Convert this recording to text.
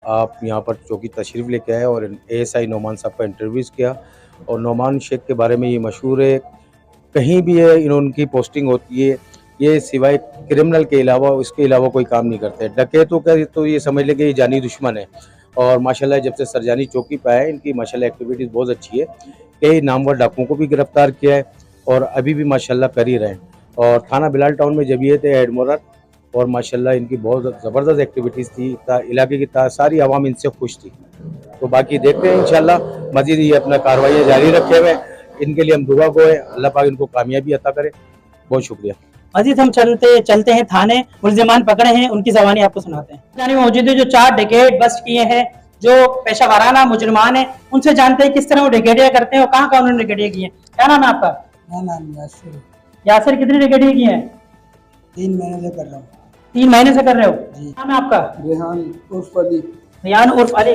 आप यहाँ पर चौकी तशरीफ़ लेके आए और एएसआई नोमान साहब का इंटरव्यूज़ किया। और नोमान शेख के बारे में ये मशहूर है, कहीं भी है इनकी पोस्टिंग होती है, ये सिवाय क्रिमिनल के अलावा उसके अलावा कोई काम नहीं करते। डकैतों का तो ये समझ लें कि ये जानी दुश्मन है। और माशाल्लाह जब से सरजानी चौकी पे आए इनकी माशाल्लाह एक्टिविटीज़ बहुत अच्छी है। कई नामवर डाकुओं को भी गिरफ्तार किया है और अभी भी माशाल्लाह कर ही रहे हैं। और थाना बिलाल टाउन में जब ये थे हेड मोहर्रर, और माशाल्लाह इनकी बहुत ज़बरदस्त एक्टिविटीज़ थी, इलाके की सारी आवाम इनसे खुश थी। तो बाकी देखते हैं इंशाल्लाह मज़ीद ये अपना कार्रवाई जारी रखे हुए। इनके लिए हम दुआ गो है, अल्लाह पाक इनको कामयाबी अता करे। बहुत शुक्रिया। मजीद हम चलते हैं थाने, मुलजिमान पकड़े हैं उनकी जबानी आपको सुनाते हैं। जाने मौजूद है जो 4 डकैत बस्ट किए हैं, जो पेशा वाराना मुजरमान है, उनसे जानते हैं किस तरह वो डकैतियां करते हैं और कहाँ कहाँ उन्होंने डकैतियां की हैं। क्या नाम है आपका? मेरा नाम यासिर। यासिर, कितनी डकैतियां की हैं? 3 महीने से कर रहा हूँ। 3 महीने से कर रहे हो? जी। नाम है आपका? रेहान उर्फ अली। रियान उर्फ अली।